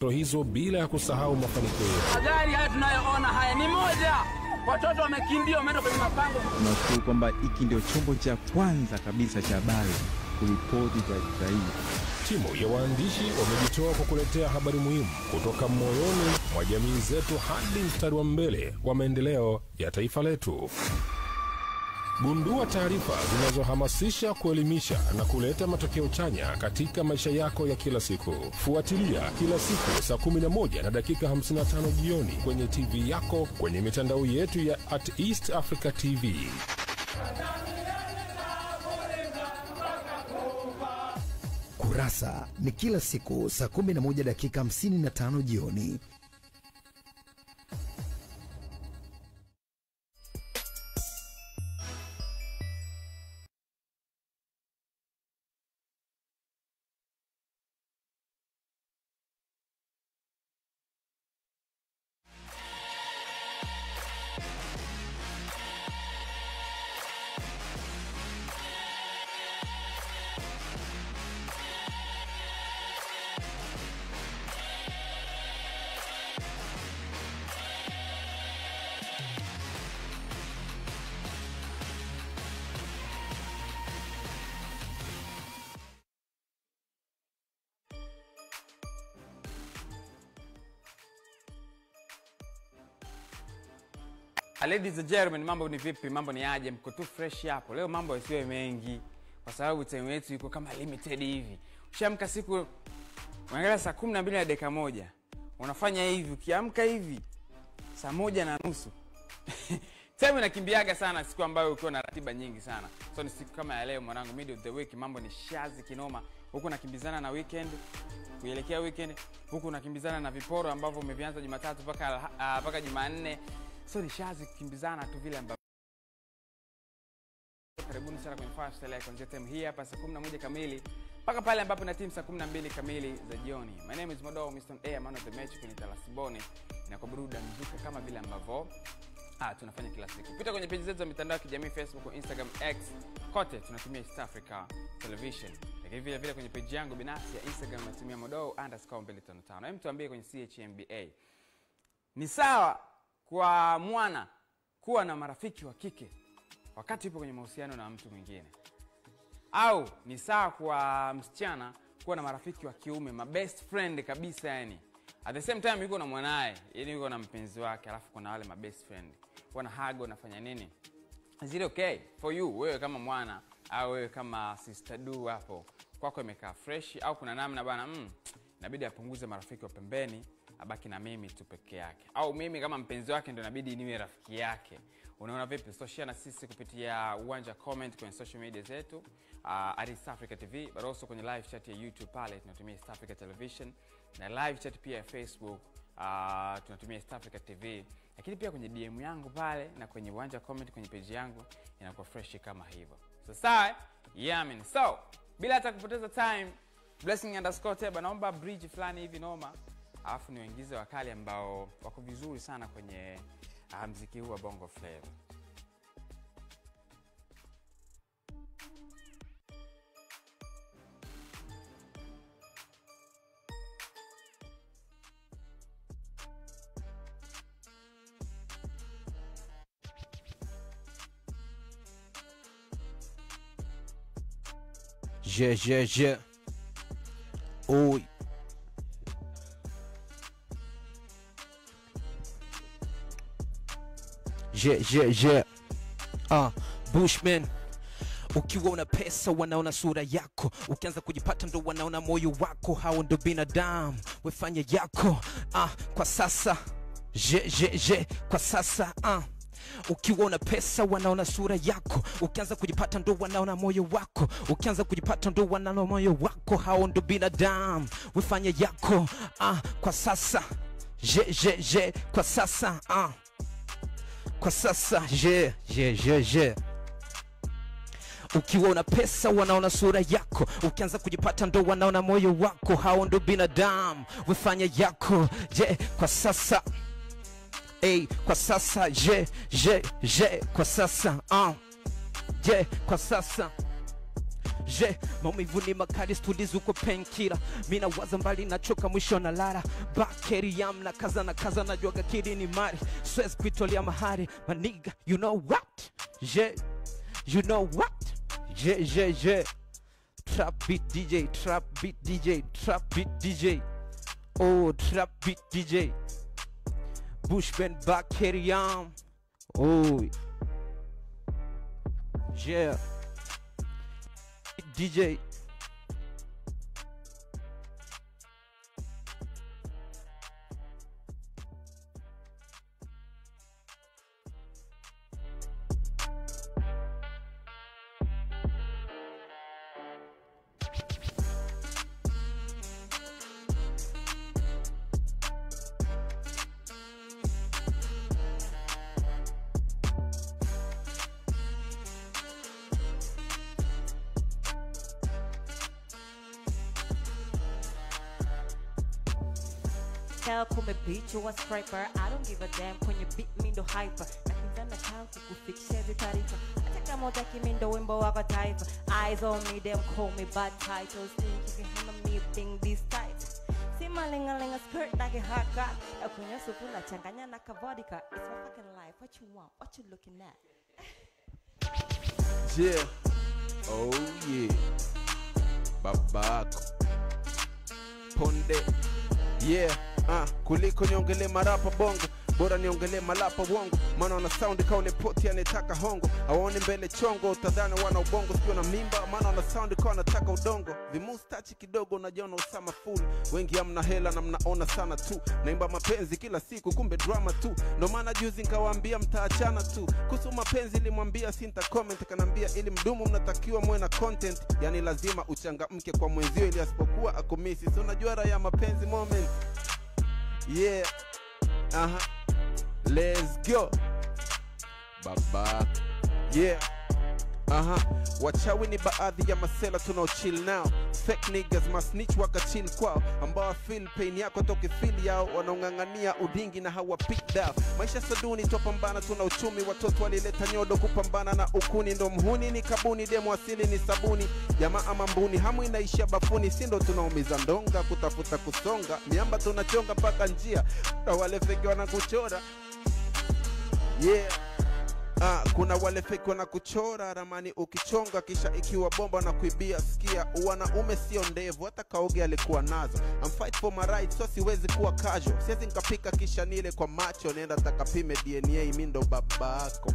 hizo bila ya kusahau mafanikio. Magari haya tunayoona haya ni moja. Watoto wamekimbia wameenda kwenye mapango. Tunashukuru kwamba hiki ndio chombo cha kwanza kabisa cha habari kuripoti taarifa hii. Timu ya waandishi wamejitoa kwa kuletea habari muhimu kutoka moyoni mwa jamii zetu hadi mstari wa mbele wa maendeleo ya taifa letu. Gundua taarifa zinazohamasisha, kuelimisha na kuleta matokeo chanya katika maisha yako ya kila siku. Fuatilia kila siku saa 11:55 jioni kwenye TV yako, kwenye mitandao yetu ya @EastAfricaTV. Kurasa ni kila siku saa 11:55 jioni. Ladies and gentlemen, mambo ni vipi? Mambo ni aje? Mko tu fresh hapo. Leo mambo yasiwe mengi kwa sababu time yetu iko kama limited hivi. Ushamka siku unaangalia saa 12:01. Unafanya hivi, ukiamka hivi saa 1:30. Time inakimbiaga sana siku ambayo uko na ratiba nyingi sana. So ni siku kama ya leo mwanangu, mid of the week, mambo ni shazi kinoma. Huko nakimbizana na weekend, kuelekea weekend. Huko nakimbizana na viporo ambavyo umevianza Jumatatu mpaka Jumanne. So ni shazi kukimbizana tu vile ambavyo. Karibuni sana kwenye Fast Style kuanzia time hii hapa saa 11 kamili mpaka pale ambapo na team saa 12 kamili za jioni. My name is Modo Mr. A, man of the match kwenye Talasiboni na kwa buruda mzuka kama vile ambavyo tunafanya kila siku. Pita kwenye page zetu za mitandao ya kijamii, Facebook, Instagram, X, kote tunatumia East Africa Television. Lakini vile vile kwenye page yangu binafsi ya Instagram natumia Modo_255. Hem, tuambie kwenye CHMBA. Ni sawa kwa mwana kuwa na marafiki wa kike wakati yupo kwenye mahusiano na mtu mwingine? Au ni sawa kwa msichana kuwa na marafiki wa kiume, my best friend kabisa yani? At the same time yuko na mwanae, yani yuko na mpenzi wake, alafu kuna wale my best friend. Wana hug, wanafanya nini? Is it okay for you, wewe kama mwana au wewe kama sister do hapo? Kwako imekaa fresh au kuna namna bana inabidi apunguze marafiki wa pembeni, abaki na mimi tu peke yake? Au mimi kama mpenzi wake ndio inabidi niwe rafiki yake? Unaona vipi? So share na sisi kupitia uwanja comment kwenye social media zetu East Africa TV, but also kwenye live chat ya YouTube pale tunatumia East Africa Television, na live chat pia ya Facebook tunatumia East Africa TV, lakini pia kwenye DM yangu pale na kwenye uwanja comment kwenye page yangu inakuwa fresh kama hivyo. So sawa? Yeah man. So bila hata kupoteza time, Blessing_Teba naomba bridge fulani hivi noma, alafu niwaingize wakali ambao wako vizuri sana kwenye muziki huu wa Bongo Flava. Yeah. Oh. Yeah. Bushman. Ukiwa una pesa wanaona sura yako, ukianza kujipata ndo wanaona moyo wako. Hao ndo binadamu, wefanya yako kwa sasa. Kwa sasa Ukiwa una pesa wanaona sura yako, ukianza kujipata ndo wanaona moyo wako. Ukianza kujipata ndo wanaona moyo wako. Hao ndo binadamu, wefanya yako kwa sasa. Kwa sasa kwa sasa. Yeah. Ukiwa una pesa wanaona sura yako, ukianza kujipata ndo wanaona moyo wako. Hao ndo binadamu, wefanya yako kwa sasa. Kwa sasa. Kwa sasa. Kwa sasa. Je, maumivu ni makali studizi uko painkiller. Mina waza mbali na choka mwisho na lara. Bakeri yam na kaza na juaga kidi ni mari. Swez kuitolia mahari. My nigga, you know what? Je, you know what? Je. Trap beat DJ, trap beat DJ, trap beat DJ. Oh, trap beat DJ. Bushman Bakeri yam. Oh, yeah. DJ. Kume bitch you a striper. I don't give a damn when you beat me ndo hyper. Nakinzana changu kufikisha hizi taarifa. Hata kama utaki mi ndo wimbo wako taifa. Eyes on me, them call me bad titles. Think you can handle me thing this tight. See my ling-a-ling-a skirt like a hot god. Akunya supu na changanya na kavodika. It's my fucking life. What you want? What you looking at? Yeah. Oh yeah. Babako. Ponde. Yeah. Kuliko niongele marapa bongo, bora niongele malapa wongo. Maana wana sound kaule poti anetaka hongo. Hawaoni mbele chongo, utadhani wana ubongo sio na mimba. Maana wana sound kwa anataka udongo. Vimustachi kidogo unajiona usama full. Wengi hamna hela na mnaona sana tu. Naimba mapenzi kila siku kumbe drama tu. Ndo maana juzi nikawaambia mtaachana tu. Kuhusu mapenzi nilimwambia sinta comment, kanambia ili mdumu mnatakiwa muwe na content. Yani lazima uchangamke kwa mwenzio ili asipokuwa akumisi. So unajua raha ya mapenzi moment. Yeah, let's go, baba. Yeah, wachawi ni baadhi ya masela tunaochill now. Fake niggas masnitch waka chill kwao, ambao feel pain yako toke feel yao. Wanaungangania udingi na hawa pick down. Maisha saduni tupambana tuna uchumi. Watoto walileta nyodo kupambana na ukuni. Ndo mhuni ni kabuni, demo asili ni sabuni. Jamaa mambuni hamu inaishia bafuni. Sindo tunaumiza ndonga kutafuta kusonga. Miamba tunachonga mpaka njia. Na wale fake wanakuchora. Yeah. Kuna wale fake wana kuchora ramani ukichonga kisha ikiwa bomba na kuibia. Sikia wanaume sio ndevu hata kaoge alikuwa nazo. I'm fight for my rights so siwezi kuwa casual. Siwezi nikapika kisha nile kwa macho. Nenda takapime DNA mimi ndo babako.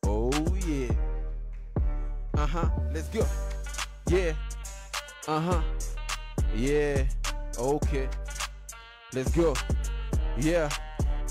Oh yeah. Let's go. Yeah. Yeah. Okay. Let's go. Yeah.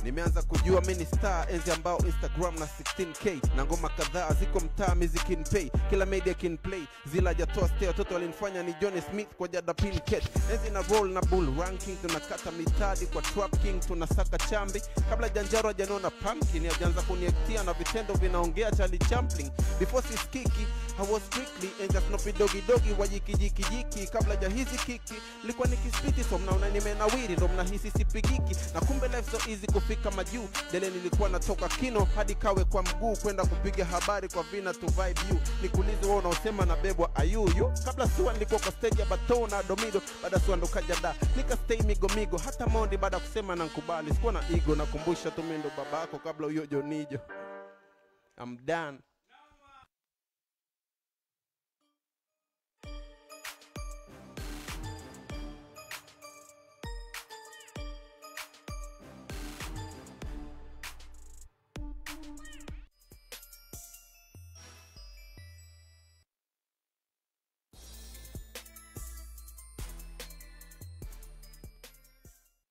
Nimeanza kujua mini star enzi ambao Instagram na 16k. Na ngoma kadhaa ziko mtaa music pay. Kila media can play. Zila jatoa stay watoto walinifanya ni Johnny Smith kwa Jada Pinkett. Enzi na roll na bull ranking. Tunakata mitadi kwa trap king. Tunasaka chambi. Kabla janjaro janona pumpkin. Ya janza kuniektia na vitendo vinaongea Charlie Chaplin. Before siskiki I was strictly enza Snoopy Doggy wajikijikijiki. Kabla jahizi kiki likuwa nikispiti. So mnaona nimenawiri ndo mnahisi sipigiki. Na kumbe life so easy kufika majuu. Dele nilikuwa natoka kino hadi kawe kwa mguu. Kwenda kupiga habari kwa vina to vibe you. Nikuulize wewe unaosema na bebwa ayuyu. Kabla suwa nilikuwa kwa stage ya Bato na Domido. Baada suwa ndo kajada nika stay migo. Hata Mondi baada kusema na nkubali. Sikuwa na ego nakumbusha tu mimi ndo babako kabla uyo Jonijo. I'm done.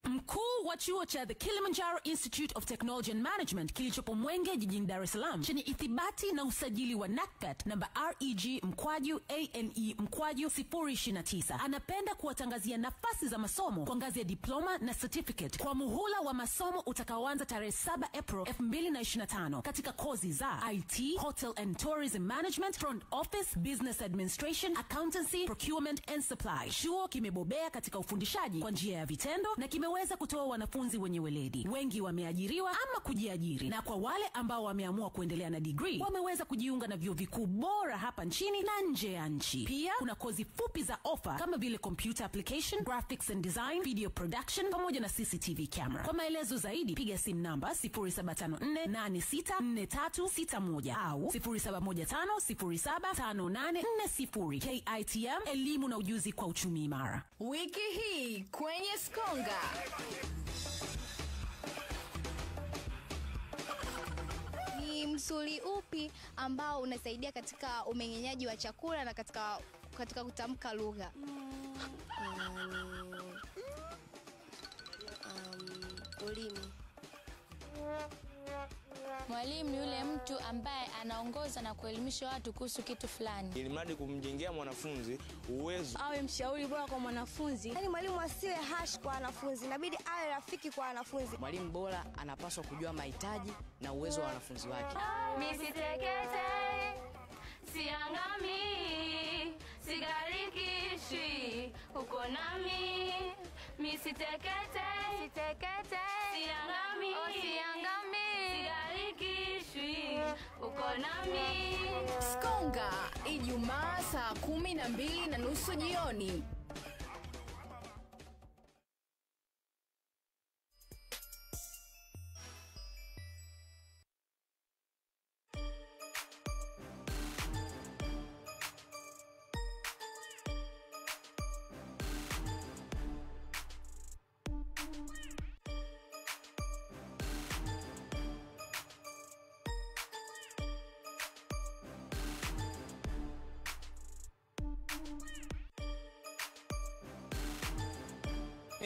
Mkuu wa chuo cha The Kilimanjaro Institute of Technology and Management kilichopo Mwenge jijini Dar es Salaam chenye ithibati na usajili wa NACPET namba REG/ANE/029 anapenda kuwatangazia nafasi za masomo kwa ngazi ya diploma na certificate kwa muhula wa masomo utakaoanza tarehe 7 April 2025 katika kozi za IT, Hotel and Tourism Management, Front Office, Business Administration, Accountancy, Procurement and Supply. Chuo kimebobea katika ufundishaji kwa njia ya vitendo na kimeweza kutoa wanafunzi wenye weledi. Wengi wameajiriwa ama kujiajiri, na kwa wale ambao wameamua kuendelea na degree, wameweza kujiunga na vyuo vikuu bora hapa nchini na nje ya nchi. Pia kuna kozi fupi za offer kama vile computer application, graphics and design, video production pamoja na CCTV camera. Kwa maelezo zaidi piga simu namba 0754864361 au 0715075840. KITM, elimu na ujuzi kwa uchumi imara. Wiki hii kwenye Skonga. Ni msuli upi ambao unasaidia katika umeng'enyaji wa chakula na katika kutamka lugha? Ulimi. Mwalimu ni yule mtu ambaye anaongoza na kuelimisha watu kuhusu kitu fulani. Ili mradi kumjengea mwanafunzi uwezo. Awe mshauri bora kwa mwanafunzi. Yaani mwalimu asiwe harsh kwa wanafunzi, inabidi awe rafiki kwa wanafunzi. Mwalimu bora anapaswa kujua mahitaji na uwezo wa wanafunzi wake. Misitekete, siangami, sigarikishi, uko nami. Misitekete, siangami, sigarikishi, uko nami. Skonga, Ijumaa saa 12:30 jioni.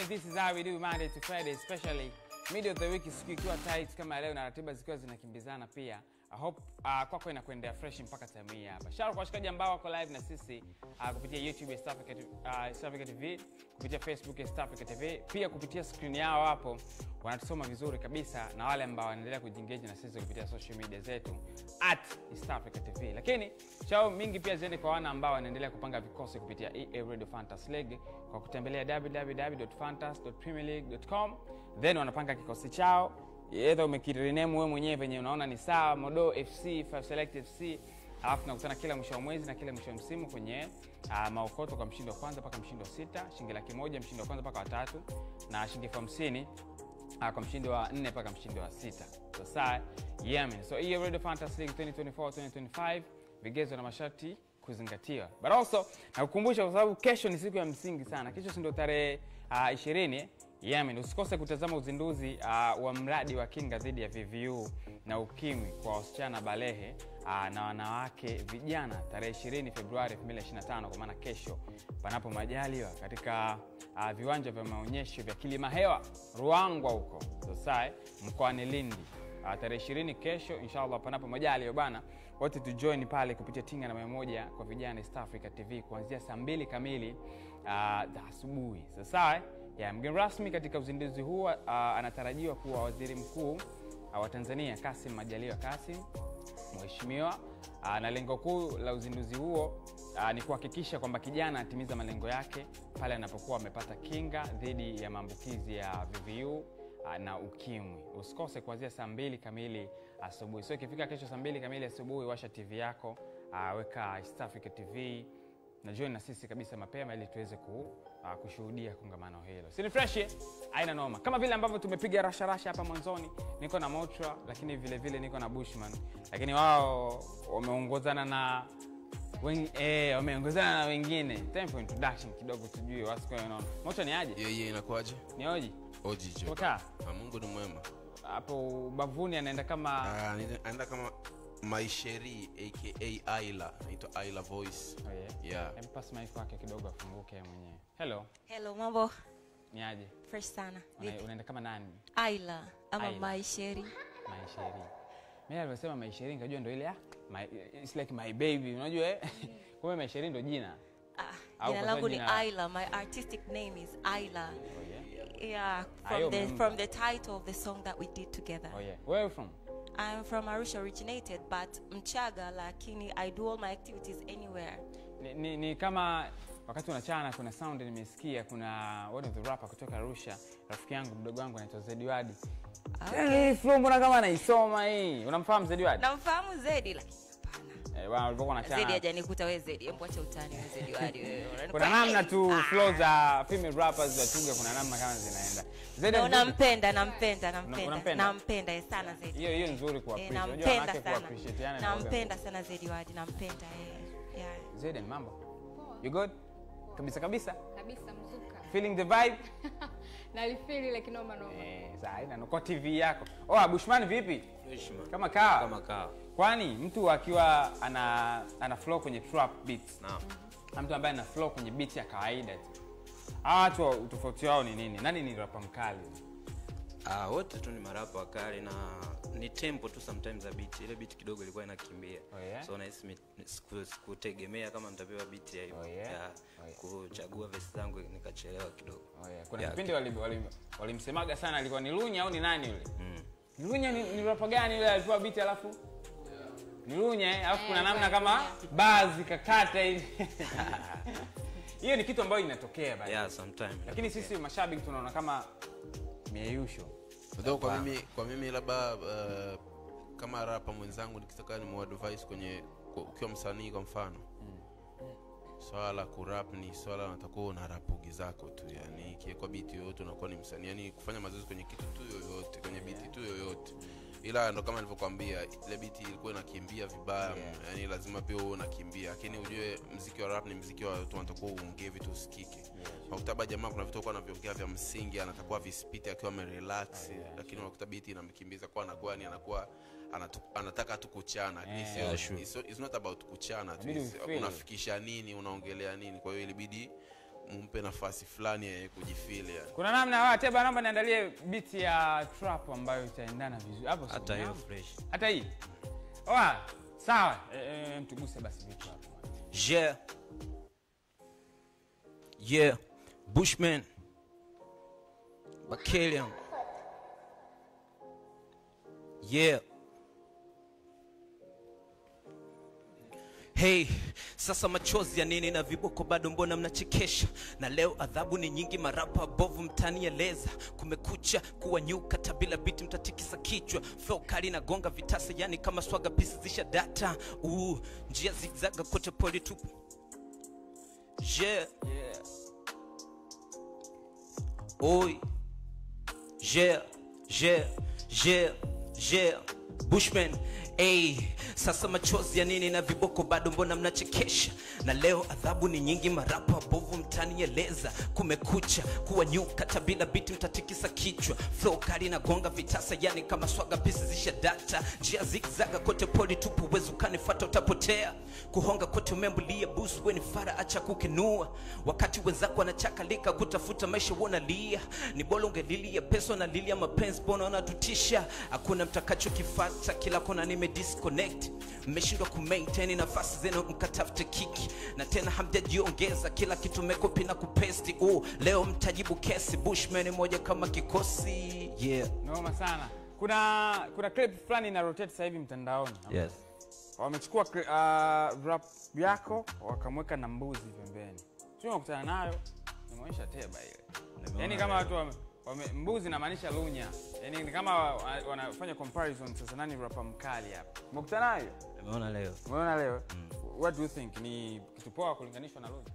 This is how we do Monday to Friday, especially middle of the week siku ikiwa tight kama leo na ratiba zikiwa zinakimbizana pia. I hope kwako inakwenda fresh mpaka time hii hapa. Shout out kwa washikaji ambao wako live na sisi kupitia YouTube East Africa TV, kupitia Facebook East Africa TV, pia kupitia screen yao hapo wanatusoma vizuri kabisa, na wale ambao wanaendelea kujiengage na sisi kupitia social media zetu @East Africa TV. Lakini chao mingi pia ziende kwa wana ambao wanaendelea kupanga vikosi kupitia EA Radio Fantasy League kwa kutembelea www.fantasy.premierleague.com, then wanapanga kikosi chao. Either umekirename wewe mwenyewe venye unaona ni sawa, Modo FC, 5 Select FC, alafu tunakutana kila mwisho wa mwezi na kila mwisho wa msimu kwenye maokoto kwa mshindi wa kwanza mpaka mshindi wa 6, shilingi 100,000 mshindi wa kwanza mpaka wa 3, na shilingi 50,000 kwa mshindi wa 4 mpaka mshindi wa 6. So sawa, yeah. So EA Radio Fantasy League 2024-2025, vigezo na masharti kuzingatiwa. But also nakukumbusha kwa sababu kesho ni siku ya msingi sana. Kesho ndio tarehe 20. Usikose kutazama uzinduzi wa mradi wa kinga dhidi ya VVU na ukimwi kwa wasichana balehe na wanawake vijana tarehe 20 Februari 2025, kwa maana kesho panapo majaliwa katika viwanja vya maonyesho vya Kilimahewa Ruangwa huko Sosai mkoani Lindi. Tarehe 20 kesho inshallah panapo majaliwa bana, wote tu join pale kupitia Tinga na 100 kwa vijana East Africa TV kuanzia saa 2 kamili asubuhi. Sasa mgeni rasmi katika uzinduzi huo anatarajiwa kuwa Waziri Mkuu wa Tanzania Kassim Majaliwa Kassim mheshimiwa, na lengo kuu la uzinduzi huo ni kuhakikisha kwamba kijana atimiza malengo yake pale anapokuwa amepata kinga dhidi ya maambukizi ya VVU na ukimwi. Usikose kuanzia saa 2 kamili asubuhi. So ikifika kesho saa 2 kamili asubuhi, washa TV yako, weka East Africa TV na join na sisi kabisa mapema ili tuweze kushuhudia kongamano hilo. Si fresh, haina noma. Kama vile ambavyo tumepiga rasha hapa mwanzoni, niko na Motra, lakini vile vile niko na Bushman. Lakini wao wameongozana na wameongozana na wengine. Time for introduction kidogo tujue what's going on. Motra ni aje? Yeye inakuaje? Ni oji. Oji je. Toka. Mungu ni mwema. Hapo bavuni anaenda kama anaenda kama Maisheri aka Ayla, anaitwa Ayla Voice. Yeah. Pass mic kwake kidogo afunguke mwenyewe. Hello. Hello, mambo. Ni aje? Fresh sana. Unaenda kama nani? Ayla ama Maisheri. Maisheri. Mimi alisema Maisheri ngajua ndio ile it's like my baby, unajua Kumbe Maisheri ndio jina. Jina langu ni Ayla. My artistic name is Ayla. Yeah, from the title of the song that we did together. Where are you from? I'm from Arusha originated, but Mchaga, lakini I do all my activities anywhere. Ni kama wakati unachana kuna sound nimesikia, kuna one of the rapper kutoka Arusha, rafiki yangu mdogo wangu anaitwa Zediwadi. Okay. Flow mbona kama naisoma hii. Unamfahamu Zediwadi? Namfahamu Zedi lakini bwana ulipokuwa unachana. Zedi hajanikuta wewe Zedi. Hebu acha utani wewe Zediwadi wewe. Kuna namna tu flow za female rappers za Tuga, kuna namna kama zinaenda. Zedi nampenda sana Zedi. Hiyo nzuri kwa appreciate. Unajua wanawake kwa appreciate yani. Nampenda sana Zediwadi, nampenda yeah. Zedi mambo. You good? Kabisa kabisa mzuka. Feeling the vibe? Nalifeel ile kinoma noma. Sasa ina kwa TV yako. Bushman vipi? Bushman. Kama kawa. Kwani mtu akiwa ana flow kwenye trap beats. Naam. Na mtu ambaye ana flow kwenye beat ya kawaida tu. Watu tofauti wao ni nini? Nani ni rapper mkali? Wote tu ni marapa wakali na ni tempo tu sometimes a beat. Ile beat kidogo ilikuwa inakimbia. So nahisi sikutegemea kama nitapewa beat ya hivyo. Kuchagua verse zangu nikachelewa kidogo. Kuna kipindi walimsemaga sana alikuwa ni Lunya au ni nani yule? Lunya ni rapper gani yule alipewa beat alafu? Ni Lunya alafu kuna namna kama buzz kakata hivi. Hiyo ni kitu ambayo inatokea bado. Yeah, sometimes. Lakini sisi mashabiki tunaona kama mieyusho. Ndio kwa mimi labda kama rapper mwenzangu nikitaka ni advice kwenye ukiwa msanii kwa mfano. Swala kurap ni swala unatakuwa una rapugi zako tu, yani kwa beat yoyote unakuwa ni msanii, yani kufanya mazoezi kwenye kitu tu yoyote, kwenye beat tu yoyote. Ila ndo kama nilivyokuambia ile beat ilikuwa inakimbia vibaya, yani lazima pia uwe unakimbia, lakini ujue muziki wa rap ni muziki wa watu wanatakuwa uongee vitu usikike. Maktaba jamaa kuna vitu kwa anaviongea vya msingi, anatakuwa vispiti akiwa amerelax, lakini unakuta beat inamkimbiza kwa anakuwa ni anataka tu kuchana. It's not about kuchana tu, unafikisha nini, unaongelea nini. Kwa hiyo ilibidi mumpe nafasi fulani ya kujifeel yani. Kuna namna Teba naomba niandalie beat ya trap ambayo itaendana vizuri hapo. Hata hiyo fresh. Hata hii. Sawa. Mtuguse basi vitu hapo. Yeah. Bushman. Bakelian. Yeah. Hey, sasa machozi ya nini na viboko bado mbona mnachekesha? Na leo adhabu ni nyingi, marapa bovu mtani eleza. Kumekucha kuwa nyuka tabila biti mtatikisa kichwa. Flow kali na gonga vitasa yani kama swaga pisi zisha data. Njia zigzaga kote poli tupu. Yeah. Oi. Yeah. Bushman. Sasa machozi ya nini na viboko bado mbona mnachekesha? Na leo adhabu ni nyingi, marapa bovu mtani eleza. Kumekucha kuwa nyuka tabila biti mtatikisa kichwa. Flow kali na gonga vitasa yani kama swaga pisi zisha data. Njia zigzaga kote poli tupu, wezu kanifata utapotea. Kuhonga kote umembulia busu weni fara acha kukenua. Wakati wenzako wanachakalika kutafuta maisha wona lia. Ni bora ungelilia peso na lilia mapenzi bona wanatutisha. Hakuna mtakacho kifata kila kona disconnect. Mmeshindwa kumaintain nafasi zenu mkatafute kiki. Na tena hamjajiongeza kila kitu mekopi na kupesti. Leo mtajibu kesi. Bushman moja kama kikosi. Yeah. Noma sana. Kuna clip fulani na rotate sasa hivi mtandaoni. Yes. Wamechukua rap yako wakamweka na mbuzi pembeni. Sio unakutana nayo, nimeonyesha Teba ile. Yaani kama watu mbuzi na maanisha Lunya. Yaani ni kama wanafanya comparison sasa nani rapper mkali hapa. Umekutana nayo? Umeona leo? What do you think? Ni kitu poa kulinganishwa na Lunya?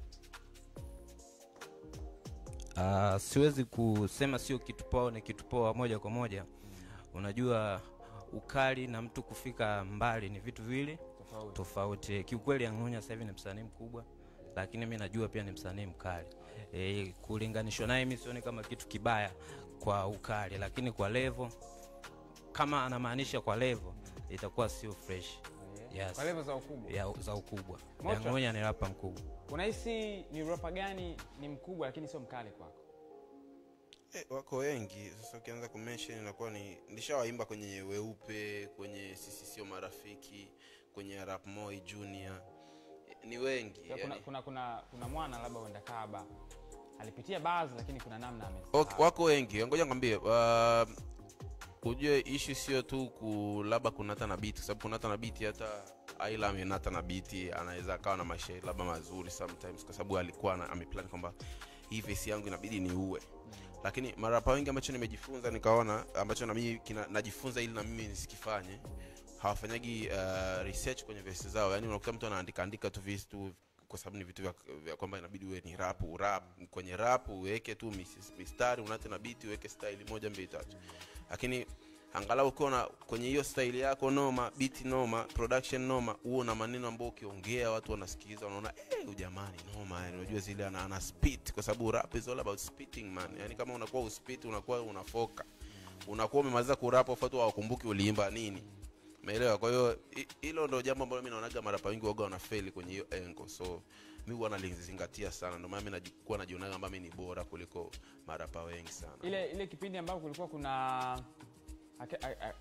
Siwezi kusema sio kitu poa, ni kitu poa moja kwa moja. Unajua ukali na mtu kufika mbali ni vitu vile tofauti. Kiukweli Lunya sasa hivi ni msanii mkubwa, lakini mimi najua pia ni msanii mkali. Kulinganishwa naye mimi sioni kama kitu kibaya kwa ukali, lakini kwa level kama anamaanisha kwa level itakuwa sio fresh. Yes. Kwa level za ukubwa. Za ukubwa. Lunya ni rapper mkubwa. Unahisi ni rapper gani ni mkubwa lakini sio mkali kwako? Wako wengi. Sasa ukianza kumention inakuwa ni nishawaimba kwenye Weupe, kwenye Sisi Sio Marafiki, kwenye Rap Moi Junior. Ni wengi. Kuna mwana labda wenda Kaba. Alipitia baadhi lakini kuna namna wako wengi. Ngoja ngambie ujue issue sio tu labda kunata na beat, sababu kunata na beat Ayla amenata na biti, anaweza akawa na mashairi labda mazuri sometimes kwa sababu alikuwa ameplan kwamba hii verse yangu inabidi niue. Lakini marapa wengi ambacho nimejifunza nikaona ambacho na mimi najifunza ili na mimi nisikifanye, hawafanyagi research kwenye verse zao. Yaani unakuta mtu anaandika tu verse tu kwa sababu ni vitu vya kwamba inabidi uwe ni rap kwenye rap uweke tu mistari, unate na beat uweke style 1 2 3. Lakini angalau ukiona kwenye hiyo style yako noma, beat noma, production noma, uo na maneno ambayo ukiongea watu wanasikiliza wanaona jamani noma, yani unajua zile ana spit, kwa sababu rap is all about spitting man. Yani kama unakuwa uspit unakuwa unafoka, unakuwa umemaliza kurap watu hawakumbuki uliimba nini, umeelewa? Kwa hiyo hilo ndio jambo ambalo mimi naonaga marapa wengi waga wanafail kwenye hiyo angle. So mimi huwa nalizingatia sana, ndio maana mimi najionaga kwamba mimi ni bora kuliko marapa wengi sana. Ile kipindi ambapo kulikuwa kuna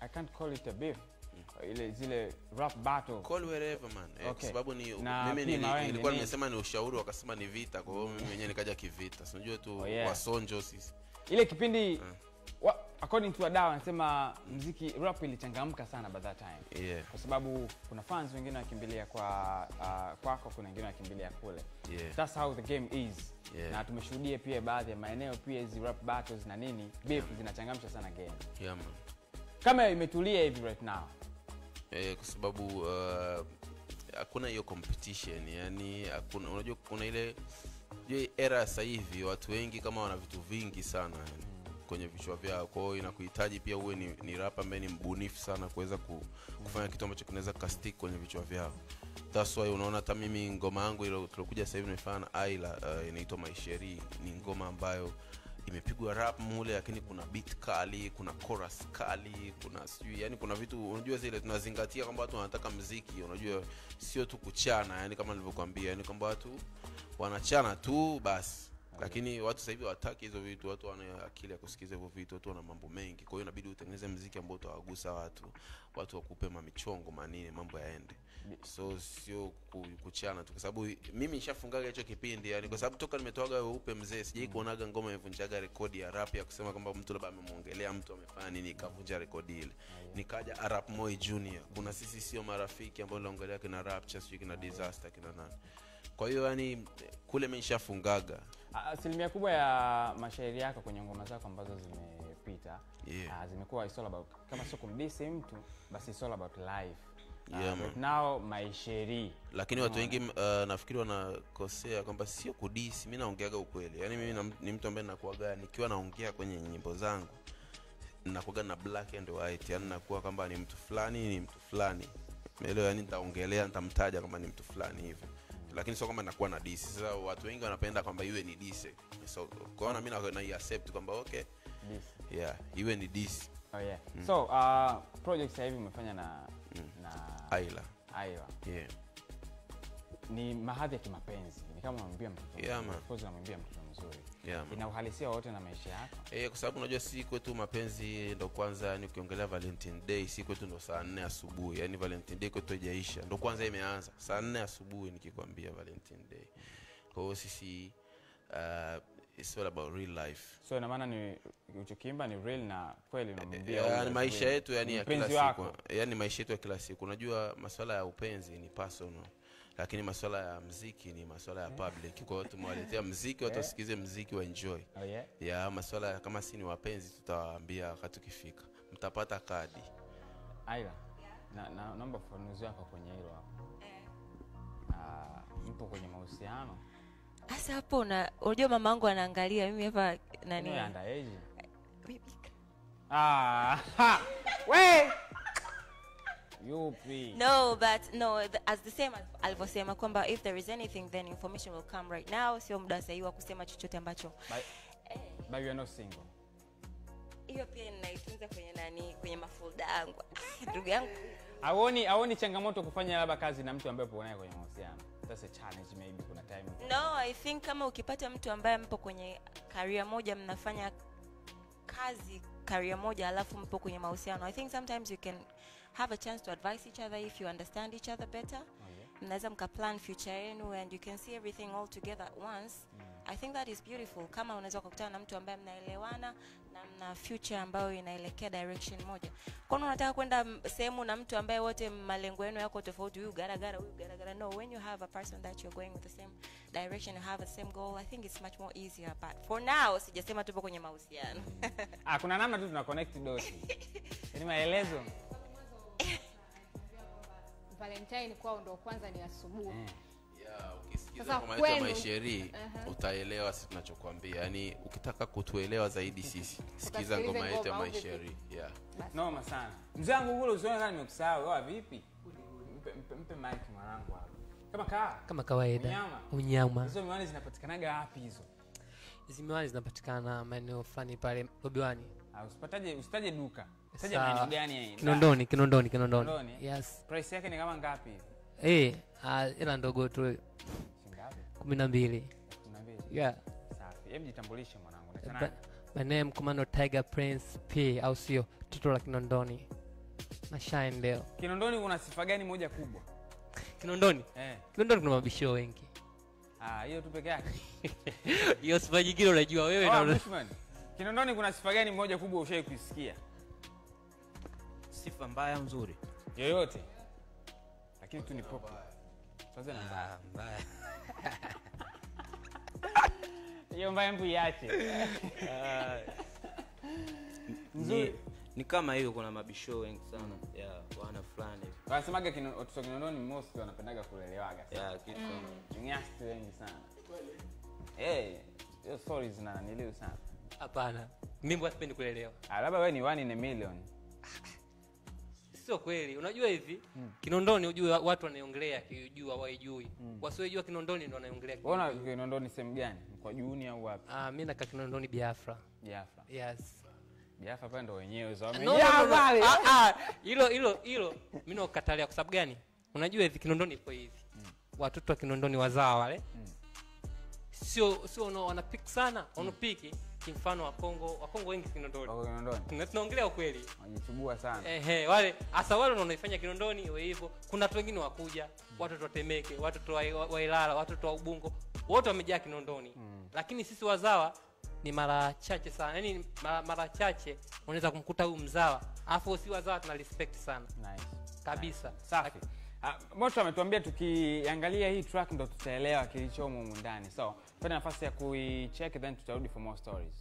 I can't call it a beef. Zile rap battle. Call wherever man. Okay. Kwa sababu ni mimi nilikuwa nimesema ni ushauri, wakasema ni vita, kwa hiyo mimi mwenyewe nikaja kivita. Si unajua tu wasonjo sisi. Ile kipindi according to Adawa anasema muziki rap ilichangamka sana by that time. Yeah. Kwa sababu kuna fans wengine wakimbilia kwako, kuna wengine wakimbilia kule. Yeah. That's how the game is. Yeah. Na tumeshuhudia pia baadhi ya maeneo pia hizi rap battles na nini beef zinachangamsha sana game. Yeah man. Kama imetulia hivi right now. Kwa sababu hakuna hiyo competition, yani hakuna, unajua kuna ile era sasa hivi watu wengi kama wana vitu vingi sana kwenye vichwa vyao, kwa hiyo inakuhitaji pia uwe ni rapper ambaye ni mbunifu sana kuweza kufanya kitu ambacho kinaweza kustick kwenye vichwa vyao. That's why unaona hata mimi ngoma yangu ile tulokuja sasa hivi nimefanya na Ayla inaitwa Maisheri, ni ngoma ambayo imepigwa rap mule, lakini kuna beat kali, kuna chorus kali, kuna sijui, yani kuna vitu unajua zile tunazingatia kwamba watu wanataka muziki, unajua sio tu kuchana, yani kama nilivyokuambia, yani kwamba watu wanachana tu basi. Lakini watu sasa hivi hawataki hizo vitu, watu wana akili ya kusikiza hivyo vitu, watu wana mambo mengi. Kwa hiyo inabidi utengeneze muziki ambao utawagusa watu wakupe michongo manini, mambo yaende. So sio kuchana tu, kwa sababu mimi nishafungaga hicho kipindi, yani kwa sababu toka nimetoaga Weupe Mzee sijai kuonaga ngoma imevunjaga rekodi ya rap ya kusema kwamba mtu labda amemuongelea mtu amefanya nini ikavunja rekodi ile. Nikaja Arap Moi Junior, kuna Sisi Sio Marafiki ambao naongelea kina Rapture, sio kina Disaster, kina nani. Kwa hiyo yani kule mimi nishafungaga. Asilimia kubwa ya mashairi yako kwenye ngoma zako ambazo zimepita zimekuwa it's all about, kama sio kumdisi mtu basi it's all about life. But now Maisheri. Lakini watu wengi nafikiri wanakosea kwamba sio kudisi. Mimi naongeaga ukweli. Yaani mimi ni mtu ambaye nakuaga nikiwa naongea kwenye nyimbo zangu nakuaga na black and white. Yaani nakuwa kwamba ni mtu fulani. Umeelewa? Yaani nitaongelea, nitamtaja kama ni mtu fulani hivi. Lakini sio kama nakuwa na disi. Sasa watu wengi wanapenda kwamba iwe ni disi. So kwaona mimi na accept kwamba okay. Disi. Yeah, iwe ni disi. Oh yeah. So project sasa hivi umefanya na Ayla. Yeah. Ni mahadhi ya kimapenzi. Ni kama unamwambia mtoto. Yeah man. Of course unamwambia mtoto mzuri. Yeah, ina uhalisia wote na maisha yako. Kwa sababu unajua si kwetu mapenzi ndo kwanza, yani ukiongelea Valentine Day si kwetu ndo saa 4 asubuhi. Yani Valentine Day kwetu haijaisha. Ndo kwanza imeanza. Saa 4 asubuhi nikikwambia Valentine Day. Kwa hiyo sisi it's all about real life. So ina maana ni uchokiimba ni real na kweli unamwambia yani maisha yetu yani ya kila siku. Yani maisha yetu ya kila siku. Unajua masuala ya upenzi ni personal, lakini masuala ya muziki ni masuala ya public. Kwa hiyo tumewaletea muziki, watu wasikize muziki wa enjoy. Ya masuala kama si ni wapenzi tutawaambia wakati ukifika. Mtapata kadi. Ayla. Naomba fafanuzi yako kwenye hilo hapo. Mpo kwenye mahusiano? Asa hapo unajua mamangu anaangalia mimi hapa nani? Ni underage. We. Yupi. No, but no, as the same alivyosema kwamba if there is anything then information will come right now. Sio muda sahihi wa kusema chochote ambacho. But you are not single. Hiyo pia ninaitunza kwenye kwenye mafolder yangu. Ndugu yangu. Aoni changamoto kufanya labda kazi na mtu ambaye upo naye kwenye mahusiano. That's a challenge maybe kuna time. No, I think kama ukipata mtu ambaye mpo kwenye career moja, mnafanya kazi career moja alafu mpo kwenye mahusiano, I think sometimes you can have a chance to advise each other if you understand each other better. Mnaweza mkaplan future yenu and you can see everything all together at once. I think that is beautiful. Kama unaweza kukutana na mtu ambaye mnaelewana na na future ambayo inaelekea direction moja. Kwa nini unataka kwenda sehemu na mtu ambaye wote malengo yenu yako tofauti, huyu gara, no, when you have a person that you're going with the same direction, you have the same goal, I think it's much more easier. But for now sijasema tupo kwenye mahusiano. Kuna namna tu tuna connect dots. Ni maelezo. Valentine kwao ndo kwanza ni asubuhi. Ukisikiza kwa maana ya maisheri utaelewa sisi tunachokuambia. Yaani ukitaka kutuelewa zaidi sisi, sikiza ngoma yetu ya maisheri. Noma sana. Mzee wangu kule usione kama nimekusahau. Wewe vipi? Mpe mic mwanangu hapo. Kama kawaida. Unyama. Hizo miwani zinapatikanaga wapi hizo? Hizo miwani zinapatikana maeneo fulani pale Lobiwani. Usitaje duka. Usitaje maeneo gani hii? Kinondoni. Yes. Price yake ni kama ngapi? Ila ndogo tu. Shingapi? 12. Yeah. Safi. Hebu jitambulishe mwanangu. My name Commando Tiger Prince P au sio? Toto la Kinondoni. Na shine leo. Kinondoni kuna sifa gani moja kubwa? Kinondoni? Kinondoni kuna mabisho wengi. Hiyo tu peke yake. Hiyo sifa nyingine unajua wewe na Bushman. Kinondoni kuna sifa gani moja kubwa ushawahi kusikia? Sifa mbaya nzuri. Yoyote. Lakini tu ni pop. Sasa na mbaya. Hiyo mbaya mbu iache. Ni kama hiyo kuna mabisho wengi sana ya wana fulani. Wanasemaga watoto Kinondoni mostly wanapendaga kulelewaga sana. Kitu nyasi wengi sana. Hiyo stories zinaniliu sana. Hapana. Mimi sipendi kulelewa. Labda wewe ni 1 in a million. Sio kweli. Unajua hivi, Kinondoni ujue watu wanaongelea kijua waijui. Wasiojua Kinondoni ndio wanaongelea. Unaona Kinondoni sehemu gani? Kwa Juni au wapi? Mimi nakaa Kinondoni Biafra. Yes. Biafra pale ndo wenyewe zao. Hilo mimi nakatalia kwa sababu gani? Unajua hivi Kinondoni ipo hivi. Watoto wa Kinondoni wazao wale. Sio wanapiki sana, wanapiki kimfano wa Kongo wengi Kinondoni. Tunaongelea ukweli. Wanajitubua sana. Wale hasa wale wanaoifanya Kinondoni iwe hivyo. Kuna watu wengine wakuja, watoto wa Temeke, watoto wa Ilala, watoto wa Ubungo, wote wamejaa Kinondoni. Lakini sisi wazawa ni mara chache sana. Yaani mara chache unaweza kumkuta huyu mzawa, afu si wazawa tuna respect sana. Nice. Kabisa. Safi. Moto ametuambia tukiangalia hii track ndo tutaelewa kilichomo humu ndani. So, tupate nafasi ya kuicheck then tutarudi for more stories.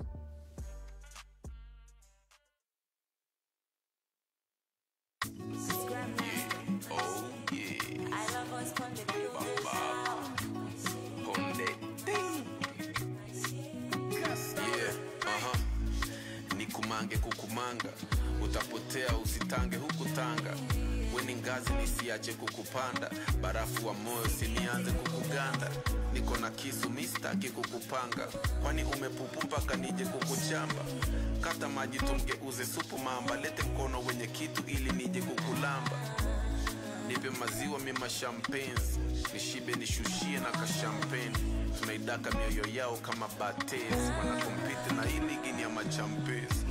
Nikumange kukumanga, utapotea usitange huku Tanga. Weni ngazi nisiache kukupanda, barafu wa moyo sinianze kukuganda. Niko na kisu mistaki kukupanga, kwani umepupu mpaka nije kukuchamba. Kata maji tumgeuze supu mamba, lete mkono wenye kitu ili nije kukulamba. Nipe maziwa mima champagnes, nishibe nishushie na kashampeni. Tunaidaka mioyo yao kama bates, wanakompite na hii ligi ni ya machampes.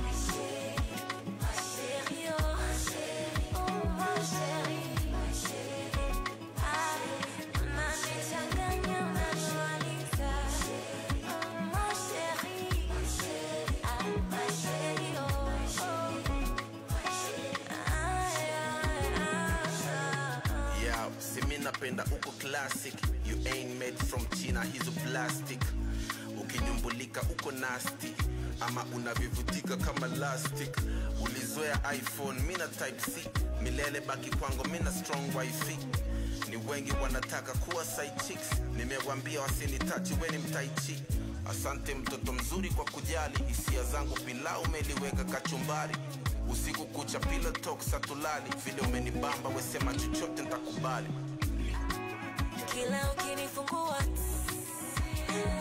Napenda uko classic, you ain't made from China, hizo plastic. Ukinyumbulika uko nasty, ama unavivutika kama elastic. Ulizoea iPhone, mina type C, milele baki kwangu, mina strong wifi. Ni wengi wanataka kuwa side chicks, nimewambia wasinitachi weni mtaichi. Asante mtoto mzuri kwa kujali, hisia zangu pilau umeliweka kachumbari. Usiku kucha pillow talk satulali, vile umenibamba wesema chochote nitakubali. Kila ukinifungua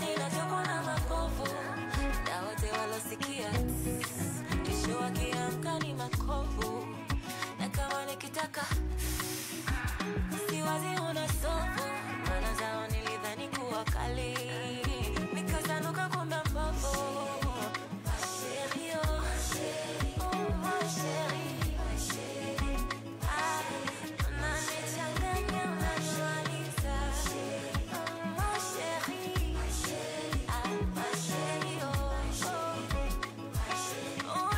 ninatokwa na makovu, na wote walosikia kesho wakiamka ni makovu. Na kama nikitaka siwazi unasofu, maana zao nilidhani kuwa kali, nikazanuka kumbe mbovu. Oh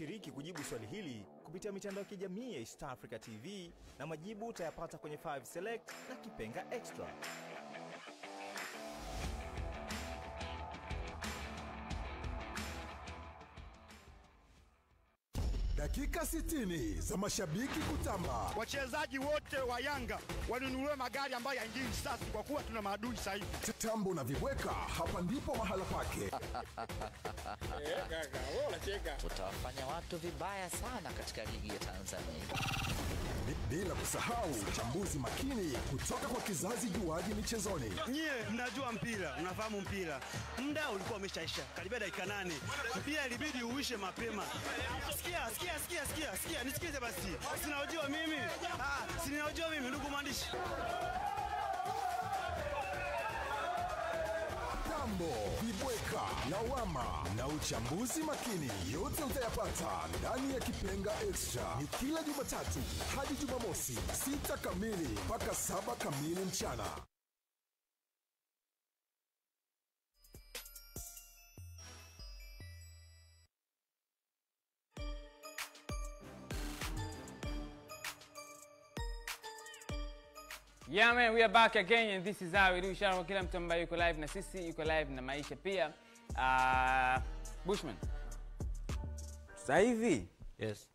kushiriki kujibu swali hili kupitia mitandao ya kijamii ya East Africa TV na majibu utayapata kwenye 5 Select na Kipenga Extra. Dakika 60 za mashabiki kutamba. Wachezaji wote wa Yanga wanunuliwe magari ambayo yaingii sasa kwa kuwa tuna maadui sasa hivi. Tambo na vibweka, hapa ndipo mahala pake. Gaga, wewe unacheka. Utawafanya watu vibaya sana katika ligi ya Tanzania. Bila kusahau uchambuzi makini kutoka kwa kizazi juaji michezoni. Nyie mnajua mpira, unafahamu mpira. Muda ulikuwa umeshaisha. Karibia dakika 8. Mpira ilibidi uishe mapema. Sikia, nisikize basi. Sinaojua mimi ndugu mwandishi. Tambo, vibweka, lawama na uchambuzi makini, yote utayapata ndani ya Kipenga Extra. Ni kila Jumatatu hadi Jumamosi 6 kamili mpaka 7 kamili mchana. Yeah man, we are back again and this is how we do. Shout out kila mtu ambaye yuko live na sisi, yuko live na Maisha pia. Bushman. Sasa hivi Yes.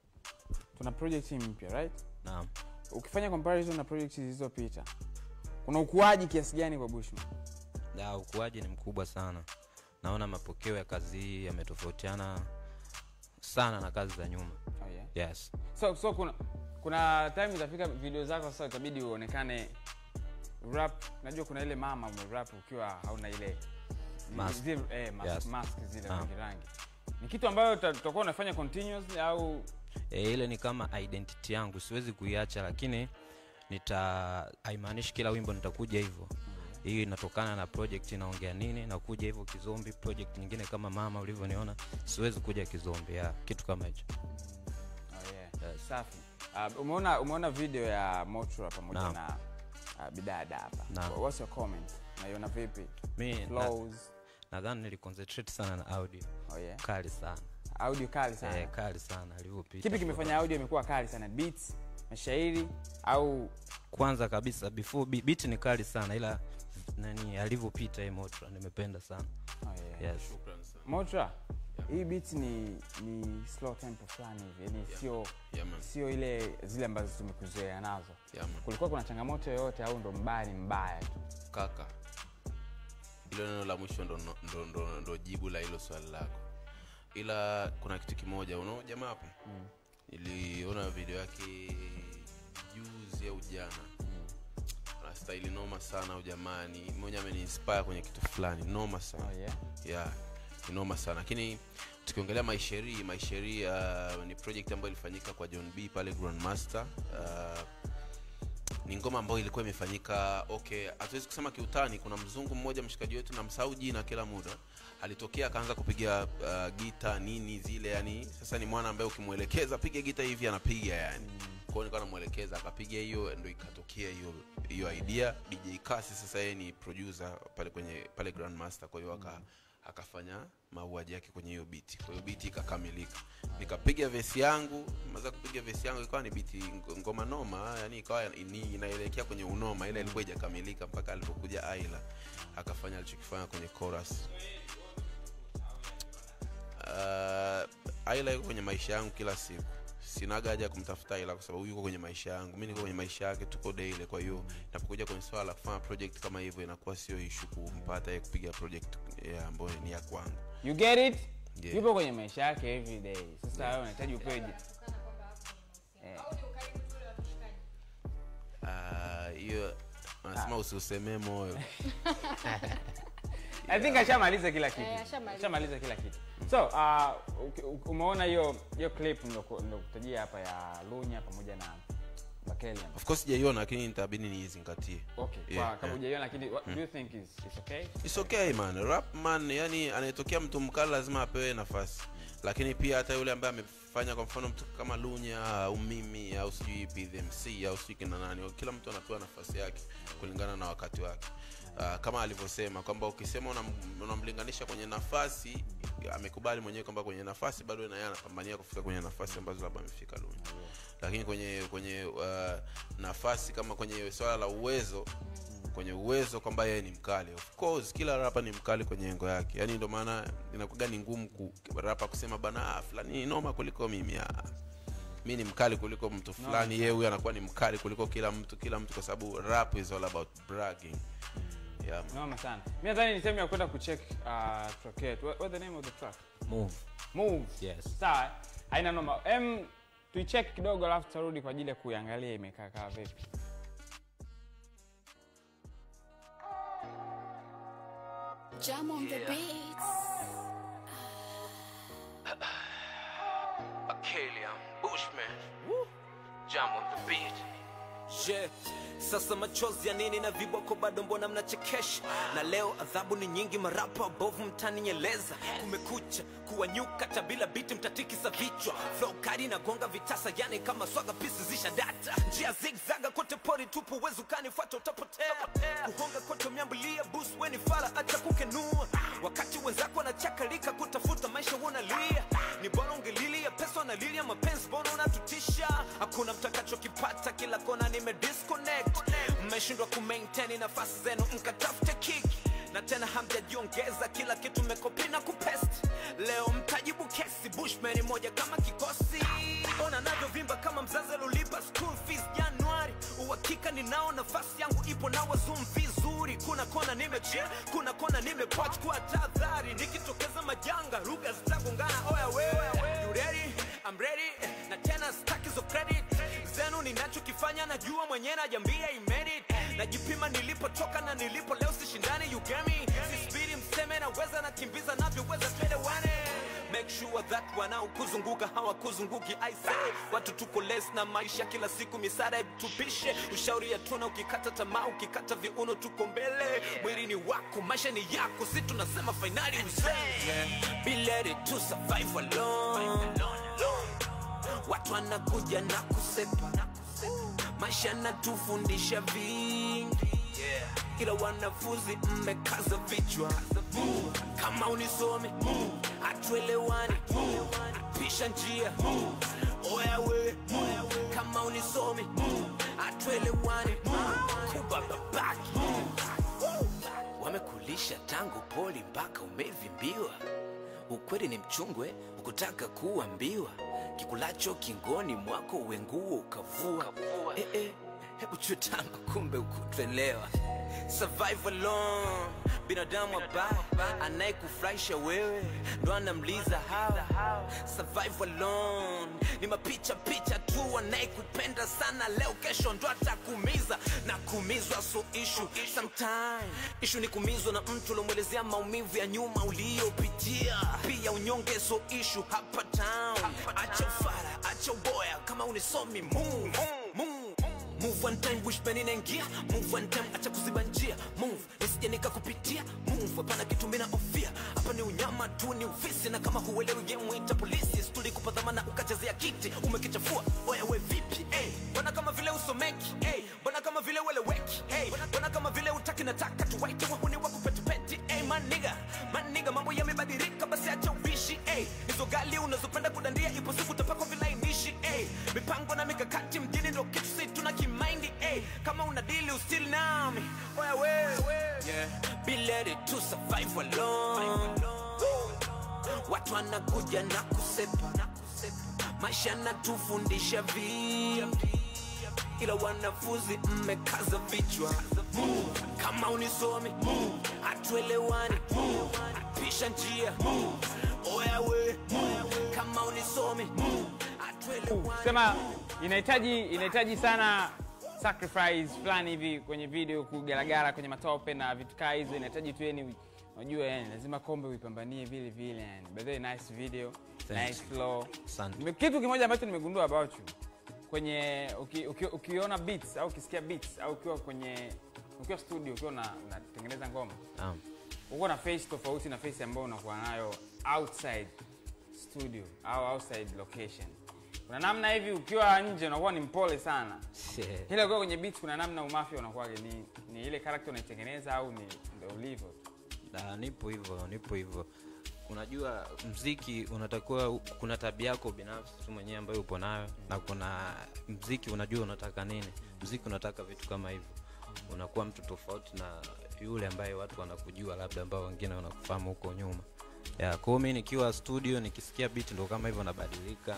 tuna project mpya, right? Naam. Ukifanya comparison na project zilizopita, kuna ukuaji kiasi gani kwa Bushman? Da, ukuaji ni mkubwa sana. Naona mapokeo ya kazi hii yametofautiana sana na kazi za nyuma. Oh yeah. Yes. So kuna time itafika video zako sasa itabidi uonekane rap. Najua kuna ile mama umerap ukiwa hauna ile mask, yes. Mask zile rangi. Ni kitu ambayo tutakuwa unafanya continuously au ile ni kama identity yangu, siwezi kuiacha, lakini haimaanishi kila wimbo nitakuja hivyo. Hii inatokana na project inaongea nini, na kuja hivyo kizombi. Project nyingine kama mama ulivyoniona, siwezi kuja kizombi kitu kama hicho. Oh yeah. Yes. Safi. Umeona video ya Motra pamoja na Bidada hapa. What's your comment? Naiona vipi? Flows. Nadhani niliconcentrate sana na audio. Oh yeah. Kali sana. Audio kali sana. Kali sana alivyopita. Kipi kimefanya audio imekuwa kali sana? Beats, mashairi au kwanza kabisa before beat ni kali sana, ila alivyopita hii Motra nimependa sana. Oh yeah. Yes. Shukrani sana. Motra, hii beat ni slow tempo fulani hivi. Yaani sio ile zile ambazo tumekuzoea nazo. Kulikuwa kuna changamoto yoyote au ndo mbaya tu? Kaka, ile neno la mwisho ndo jibu la hilo swali lako. Ila kuna kitu kimoja, unaona jamaa hapo? Niliona video yake juzi au jana. Ana style noma sana ujamani. Mmoja ameniinspire kwenye kitu fulani noma sana. Oh yeah. Yeah. Noma sana. Lakini tukiongelea Maisheri ni project ambayo ilifanyika kwa John B pale Grandmaster. Ni ngoma ambayo ilikuwa imefanyika hatuwezi kusema kiutani. Kuna mzungu mmoja mshikaji wetu na msahau jina kila muda, alitokea akaanza kupiga gita nini zile, yani sasa ni mwana ambaye ukimuelekeza piga gita hivi anapiga yani. Kwa hiyo nilikuwa namuelekeza akapiga hiyo, ndio ikatokea hiyo idea. DJ Kasi sasa yeye ni producer pale Grandmaster, kwa hiyo akafanya mauaji yake kwenye hiyo beat. Kwa hiyo beat ikakamilika. Nikapiga verse yangu, maza kupiga verse yangu ikawa ni beat ngoma noma, yani ikawa inaelekea kwenye unoma, ile ilikuwa haijakamilika mpaka alipokuja Aila akafanya alichokifanya kwenye chorus. Aila yuko kwenye maisha yangu kila siku. Sinaga haja kumtafuta Aila kwa sababu yuko kwenye maisha yangu. Mimi niko kwenye maisha yake, tuko daily. Kwa hiyo napokuja kwenye swala kufanya project kama hivyo inakuwa sio issue kumpata yeye kupiga project ambayo ni ya kwangu. You get it? Yeah. Yupo kwenye maisha yake every day. Sasa wewe unahitaji upeje? Hiyo anasema usiusemee moyo. I think ashamaliza kila kitu. Ashamaliza kila kitu. So, umeona hiyo clip nilikutajia hapa ya Lunya pamoja na Bakelian. Of course sijaiona, lakini nitabidi niizingatie. Okay. Kama hujaiona lakini what do you think is okay? It's okay man. Rap man, yani anayetokea mtu mkali lazima apewe nafasi. Lakini pia hata yule ambaye amefanya kwa mfano mtu kama Lunya au mimi au sijui PDMC au sijui kina nani, kila mtu anapewa nafasi yake kulingana na wakati wake. kama alivyosema kwamba ukisema unamlinganisha kwenye nafasi, amekubali mwenyewe kwamba kwenye nafasi bado na yeye anapambania kufika kwenye nafasi ambazo labda amefika Luni. Lakini kwenye nafasi kama kwenye swala la uwezo, kwenye uwezo kwamba yeye ni mkali. Of course kila rapper ni mkali kwenye engo yake. Yaani ndio maana inakuwa ni ngumu rapper kusema bana fulani ni noma kuliko mimi. Mimi ni mkali kuliko mtu fulani, yeye huyu anakuwa ni mkali kuliko kila mtu kwa sababu rap is all about bragging. Yeah. Noma sana. Mimi nadhani ni time ya kwenda kucheck track yetu. What's the name of the track? Move. Yes. Sawa. Haina noma. Tuicheck kidogo alafu tarudi kwa ajili ya kuiangalia imekaa kaa vipi. Jam on the beats. Akalia, Bushman. Jam on the beat. Yeah. Sasa machozi ya nini na viboko bado mbona mnachekesha? Na leo adhabu ni nyingi, marapa bovu mtani nyeleza. Kumekucha kuwanyuka tabila biti mtatikisa vichwa. Flow kadi na gonga vitasa yani kama swaga pisi zisha data. Njia zigzaga kote pori tupu wezu kanifuata utapotea. Kuhonga kote miambulia boost weni fala acha kukenua. Wakati wenzako wanachakalika kutafuta maisha wanalia. Ni bora ungelilia pesa wanalilia mapenzi bona unatutisha. Hakuna mtakacho kipata kila kona disconnect. Mmeshindwa kumaintain nafasi zenu mkatafute kick. Na tena hamjajiongeza kila kitu mekopi na kupest. Leo mtajibu kesi Bushman moja kama kikosi. Ona navyo vimba kama mzazi lulipa school fees Januari. Uhakika ninao nafasi yangu ipo na wazoom vizuri. Kuna kona nimechill, kuna kona nimepatch kwa tahadhari. Nikitokeza majanga lugha zitagongana oya wewe. You ready? I'm ready. Na tena staki zo credit zenu ninachokifanya najua mwenyewe najambia I made it. Najipima nilipotoka na nilipo leo sishindani you get me. Sisibiri mseme na weza na kimbiza navyoweza twende wane. Make sure that wanaokuzunguka hawakuzunguki I say. Watu tuko less na maisha kila siku misada tupishe. Ushauri ya tuna ukikata tamaa ukikata viuno tuko mbele. Mwili ni wako maisha ni yako si tunasema finali we say. Be ready to survive alone. Watu wanakuja na kusepa. Maisha natufundisha vingi. Kila wanafunzi mmekaza vichwa. Kama unisome hatuelewani. Pisha njia oya we. Kama unisome hatuelewani. Kubababaki wamekulisha tangu poli mpaka umevimbiwa. Ukweli ni mchungwe ukutaka kuambiwa. Kikulacho kingoni mwako wenguo ukavua. Hebu chutama kumbe ukutwelewa. Survive alone. Binadamu abaya anayekufurahisha wewe ndo anamliza hawa. Survive alone. Ni mapicha tu anayekupenda sana leo kesho ndo atakumiza. Na kumizwa so issue sometime. Issue ni kumizwa na mtu ulomwelezea maumivu ya nyuma uliopitia. Pia unyonge so issue hapa town. Acha ufara, acha uboya kama unisomi move. Move one time wish pen inaingia. Move one time acha kuziba njia. Move nisije nikakupitia. Move hapana kitu mimi na ofia. Hapa ni unyama tu ni ufisi. Na kama huelewi game ita polisi. Stuli kupa dhamana ukachezea kiti umekichafua. Oya we vipi Mbona kama vile usomeki Mbona kama vile weleweki Mbona kama vile utaki nataka tuwaite wahuni wako petipeti man nigga mambo yamebadilika basi acha ubishi hizo gali unazopenda kudandia ipo siku utapako vilainishi mipango na mikakati mjini ndo kitu si tuna kimaindi kama una deal you still nami oya we be ready to survive alone. Watu wanakuja na kusepa. Maisha natufundisha vingi. Ila wanafunzi mmekaza vichwa. Kama unisome hatuelewani. Pisha njia oya we. Kama unisome hatuelewani. Sema inahitaji sana sacrifice fulani hivi kwenye video, kugaragara kwenye matope na vitu kama hizo. Inahitaji tu yani unajua yani lazima kombe uipambanie vile vile yani. By the way, nice video. Nice flow. Kitu kimoja ambacho nimegundua about you kwenye ukiona beats au ukisikia beats au ukiwa studio ukiwa unatengeneza ngoma. Uko na face tofauti na face ambayo unakuwa nayo outside studio au outside location. Kuna namna hivi ukiwa nje unakuwa ni mpole sana. Ile ukiwa kwenye beat kuna namna umafia unakuwa ni ile character unaitengeneza au ni ndio ulivyo? Nipo hivyo. Unajua mziki unatakiwa kuna tabia yako binafsi tu mwenyewe ambayo upo nayo na kuna mziki unajua unataka nini. Mziki unataka vitu kama hivyo. Unakuwa mtu tofauti na yule ambaye watu wanakujua labda ambao wengine wanakufahamu huko nyuma. Kwa hiyo mimi nikiwa studio nikisikia beat ndo kama hivyo nabadilika.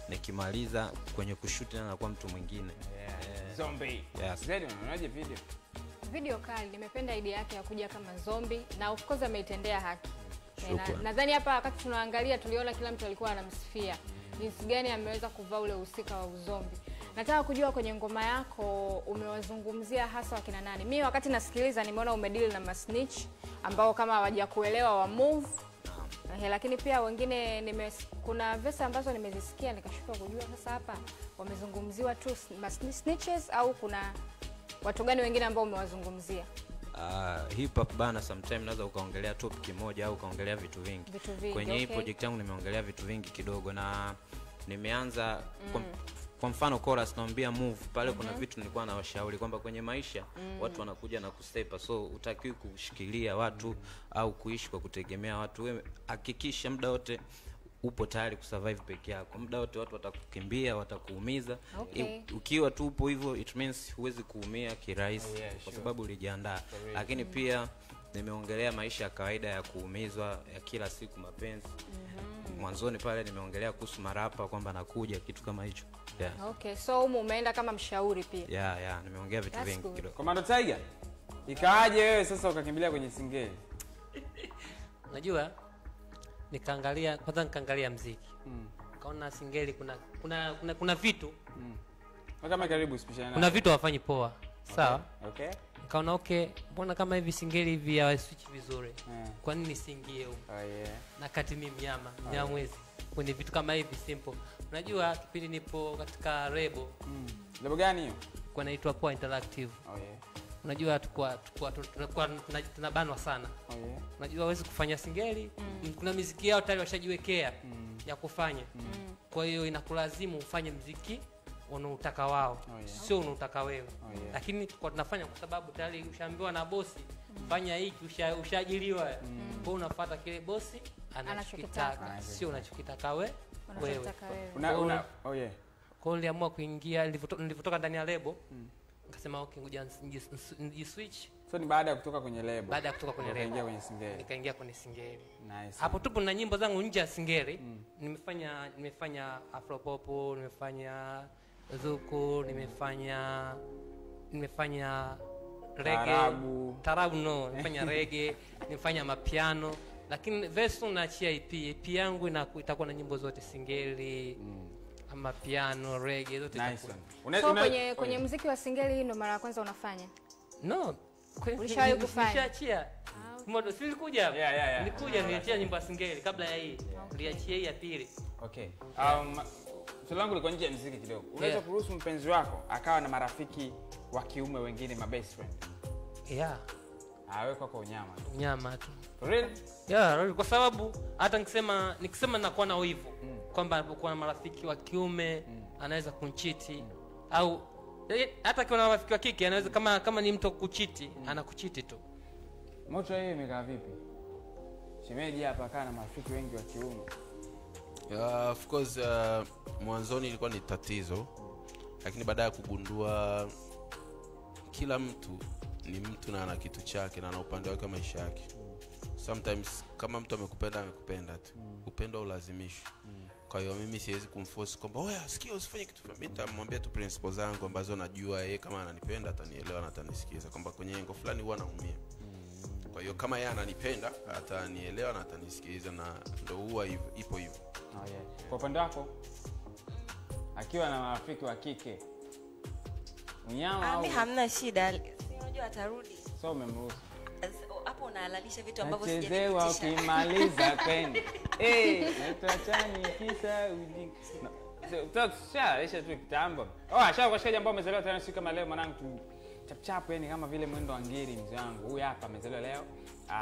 Nikimaliza kwenye kushoot na nakuwa mtu mwingine. Zombie. Yes. Zaidi unaonaje video? Video kali, nimependa idea yake ya kuja kama zombie na of course ameitendea haki. Nadhani hapa wakati tunaangalia tuliona kila mtu alikuwa anamsifia jinsi gani ameweza kuvaa ule uhusika wa uzombi. Nataka kujua kwenye ngoma yako umewazungumzia hasa wakina nani? Mimi wakati nasikiliza nimeona umedeal na masnitch ambao kama hawajakuelewa wa move. Lakini pia wengine kuna verse ambazo nimezisikia nikashindwa kujua sasa hapa wamezungumziwa tu snitches au kuna watu gani wengine ambao umewazungumzia? Hip hop bana sometimes naweza ukaongelea topic moja au ukaongelea vitu vingi. Kwenye hii project yangu nimeongelea vitu vingi kidogo na nimeanza kwa mfano chorus naambia move pale kuna vitu nilikuwa nawashauri kwamba kwenye maisha watu wanakuja na kustepa, so utakiwi kushikilia watu au kuishi kwa kutegemea watu. Wewe hakikisha muda wote upo tayari kusurvive peke yako. Muda wote watu watakukimbia, watakuumiza. Ukiwa tu upo hivyo it means huwezi kuumia kirahisi kwa sababu ulijiandaa. Lakini pia nimeongelea maisha ya kawaida ya kuumizwa ya kila siku, mapenzi. Mwanzoni pale nimeongelea kuhusu marapa kwamba nakuja kitu kama hicho. So umeenda kama mshauri pia. Nimeongea vitu vingi kidogo. Commando Tiger, ikaaje wewe sasa ukakimbilia kwenye singeli? Unajua nikaangalia muziki. Kaona singeli kuna vitu. Kama karibu special. Kuna vitu hawafanyi poa. Sawa? Okay. Nikaona mbona kama hivi singeli hivi ya switch vizuri. Kwa nini singie huko? Na kati mimi Mnyamwezi. Kwenye vitu kama hivi simple. Unajua kipindi nipo katika Rebo. Rebo gani hiyo? Kwa inaitwa Poa Interactive. Unajua tunakuwa tunabanwa sana. Unajua hawezi kufanya singeli. Kuna muziki yao tayari washajiwekea ya kufanya. Kwa hiyo inakulazimu ufanye muziki unaotaka wao, sio unaotaka wewe. Lakini tulikuwa tunafanya kwa sababu tayari ushaambiwa na bosi fanya hiki, ushaajiliwa. Kwa hiyo unafuata kile bosi anachokitaka, sio unachokitaka wewe. Kwa hiyo niliamua kuingia nilivyotoka ndani ya lebo. Nikasema ngoja switch. So ni baada ya kutoka kwenye lebo. Baada ya kutoka kwenye lebo nikaingia kwenye singeli. Nikaingia kwenye singeli. Nice. Hapo tupo na nyimbo zangu nje ya singeli. Nimefanya afropop, nimefanya zuku, nimefanya reggae, tarabu nimefanya reggae, nimefanya mapiano. Lakini verse naachia EP yangu itakuwa na nyimbo zote singeli. Ama piano, reggae zote zitakuwa. So kwenye muziki wa singeli hii ndo mara ya kwanza unafanya? No. Ulishawahi kufanya? Nishaachia. Modo silikuja hapa. Nilikuja niliachia nyimbo ya singeli kabla ya hii. Niliachia hii ya pili. Okay. Swali langu liko nje ya muziki kidogo. Unaweza kuruhusu mpenzi wako akawa na marafiki wa kiume wengine, ma best friend? Wewe kwako unyama tu. For real? Real, kwa sababu hata nikisema nakuwa na wivu kwamba anapokuwa na marafiki wa kiume anaweza kunchiti au hata kwa na marafiki wa kike anaweza kama ni mtu kuchiti anakuchiti tu. Moto hiyo imekaa vipi? Shemeji hapa kana marafiki wengi wa kiume. Of course mwanzoni ilikuwa ni tatizo, lakini baada ya kugundua kila mtu ni mtu na ana kitu chake na ana upande wake wa maisha yake. Sometimes kama mtu amekupenda tu. Upendo ulazimishwi. Kwa hiyo mimi siwezi kumforce kwamba oya sikia usifanye kitu fulani. Mimi nitamwambia tu principles zangu ambazo najua yeye kama ananipenda atanielewa na atanisikiza kwamba kwenye lengo fulani huwa naumia. Kwa hiyo kama yeye ananipenda atanielewa na atanisikiliza na ndio huwa ipo hivyo. Kwa upande wako akiwa na marafiki wa kike unyama au? Mimi hamna shida. Unajua atarudi. So umemruhusu. Hapo unahalalisha vitu ambavyo sijachezewa ukimaliza kwenda. Tuachani kisa ujinga. Tutashaisha tu kitambo. Ashaka kwa shikaji ambao umezaliwa tena siku kama leo mwanangu chap yani kama vile mwendo wa ngiri mzee wangu. Huyu hapa amezaliwa leo.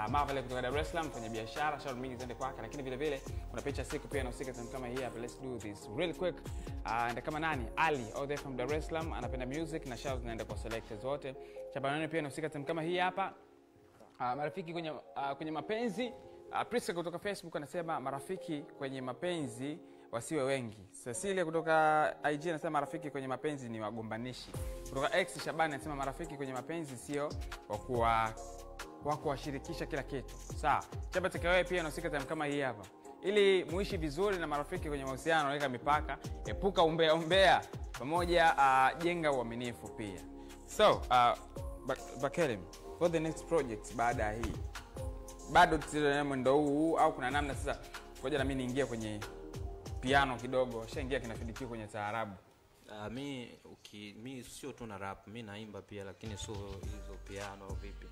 Marvel kutoka Dar es Salaam, mfanya biashara, shout mingi zende kwake. Lakini vile vile kuna picha siku pia inahusika kama hii hapa. Let's do this real quick. And kama nani? Ali all the way from Dar es Salaam, anapenda music na shout zinaenda kwa selectors wote. Chabanani pia inahusika kama hii hapa. Marafiki kwenye mapenzi. Priska kutoka Facebook anasema marafiki kwenye mapenzi wasiwe wengi. Cecilia kutoka IG anasema marafiki kwenye mapenzi ni wagombanishi. Kutoka X Shabani anasema marafiki kwenye mapenzi sio wa kuwashirikisha kila kitu. Sawa. Chapa takawe pia inahusika kama hii hapa. Ili muishi vizuri na marafiki kwenye mahusiano, weka mipaka, epuka umbea pamoja, jenga uaminifu pia. So, Bakerim, for the next project baada hii. Bado tutaendelea mwendo huu au kuna namna sasa ngoja na mimi niingie kwenye piano kidogo, shaingia kinafidikiwa kwenye taarabu. Mi sio tu na rap, mi naimba pia, lakini sio hizo piano vipi.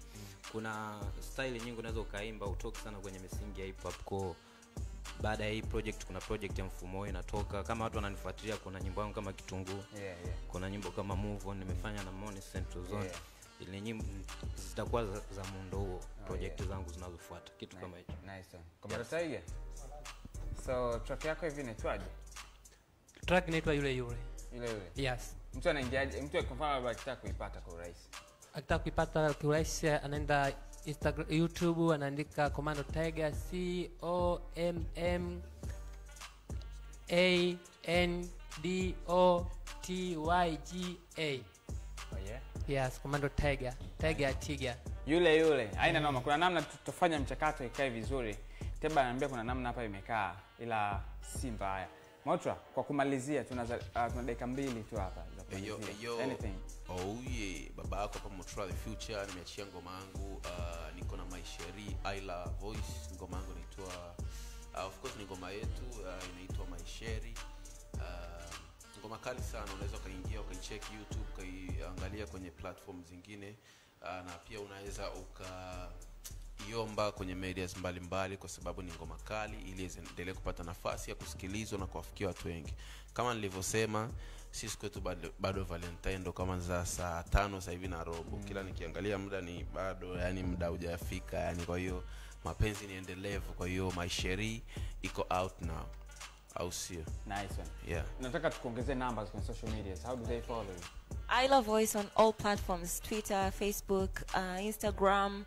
Kuna style nyingi unaweza ukaimba utoke sana kwenye misingi ya hip hop. Kwa baada ya hii project kuna project ya mfumo inatoka. Kama watu wananifuatilia, kuna nyimbo yangu kama Kitunguu. Kuna nyimbo kama Move On nimefanya na Moni Central Zone. Ile nyimbo zitakuwa za muundo huo, project zangu zinazofuata, kitu kama hicho. Nice one. Kwa Tiger. So track yako hivi inaitwaje? Track inaitwa yule yule. Yes. Mtu anaingiaje? Mtu kwa mfano akitaka kuipata kwa urahisi. Akitaka kuipata kwa urahisi anaenda Instagram, YouTube, anaandika Commando Tiger, COMMANDOTYGA. Yes, Commando Tiger. Tiger. Yule. Haina noma. Kuna namna tutafanya mchakato ikae vizuri. Teba ananiambia kuna namna hapa imekaa ila si mbaya. Motra, kwa kumalizia tuna dakika 2 tu hapa za kumalizia. Anything. Baba yako hapa Motra the Future, nimeachia ngoma yangu, niko na Maisheri Aila Voice, ngoma yangu inaitwa of course ni ngoma yetu, inaitwa Maisheri. Ngoma kali sana, unaweza kaingia ukaicheck YouTube, kaiangalia kwenye platform zingine, na pia unaweza ukaiomba kwenye medias mbalimbali kwa sababu ni ngoma kali, ili iendelee kupata nafasi ya kusikilizwa na kuwafikia watu wengi. Kama nilivyosema, sisi kwetu bado Valentine ndo kama za saa 5 sasa hivi na robo. Kila nikiangalia muda ni bado, yani muda hujafika, yani kwa hiyo mapenzi ni endelevu. Kwa hiyo Maisheri iko out now. Au sio? Nice one. Yeah. Nataka tukuongezee numbers kwenye social media. How do they follow you? Aila Voice on all platforms, Twitter, Facebook, Instagram,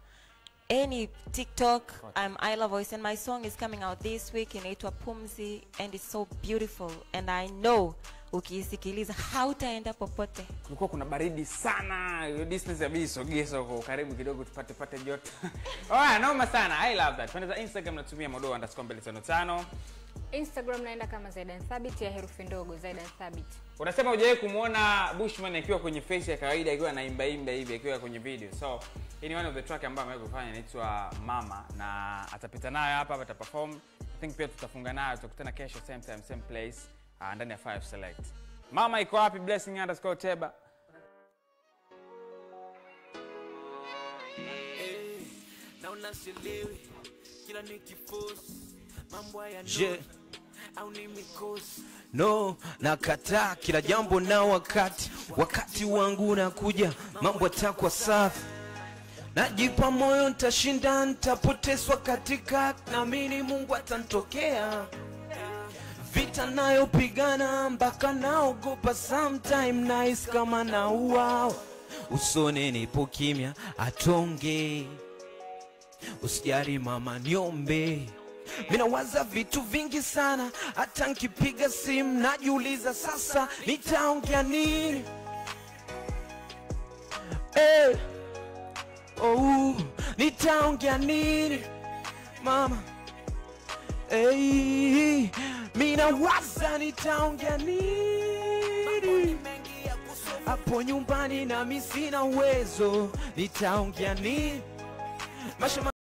any TikTok. I'm Aila Voice and my song is coming out this week inaitwa Pumzi and it's so beautiful and I know ukisikiliza hautaenda popote. Kulikuwa kuna baridi sana. Distance ya biso geso kwa karibu kidogo tupate joto. Noma sana. I love that. Kwenye Instagram natumia modo_255. Instagram naenda kama Zaidan Thabit ya herufi ndogo, Zaidan Thabit. Unasema hujawahi kumuona Bushman akiwa kwenye face ya kawaida akiwa anaimba hivi akiwa kwenye video. So, hii ni one of the track ambayo ameweza kufanya, inaitwa Mama, na atapita nayo hapa ataperform. I think pia tutafunga nayo, tutakutana kesho same time same place ndani ya 5 Select. Mama iko wapi? Blessing_Teba. Na unasielewi kila nikiforce mambo ya au ni mikosi. No, nakataa kila jambo na wakati wangu unakuja, mambo yatakuwa safi. Najipa moyo nitashinda, nitapotezwa katika, naamini Mungu atanitokea. Vita nayo pigana mpaka naogopa, sometime nice kama na uwao. Usone nipo kimya, atonge. Usijali mama niombe. Mina waza vitu vingi sana, hata nikipiga simu najiuliza sasa nitaongea nini. Nitaongea nini mama? Mina waza nitaongea nini. Hapo nyumbani na mimi sina uwezo, nitaongea nini?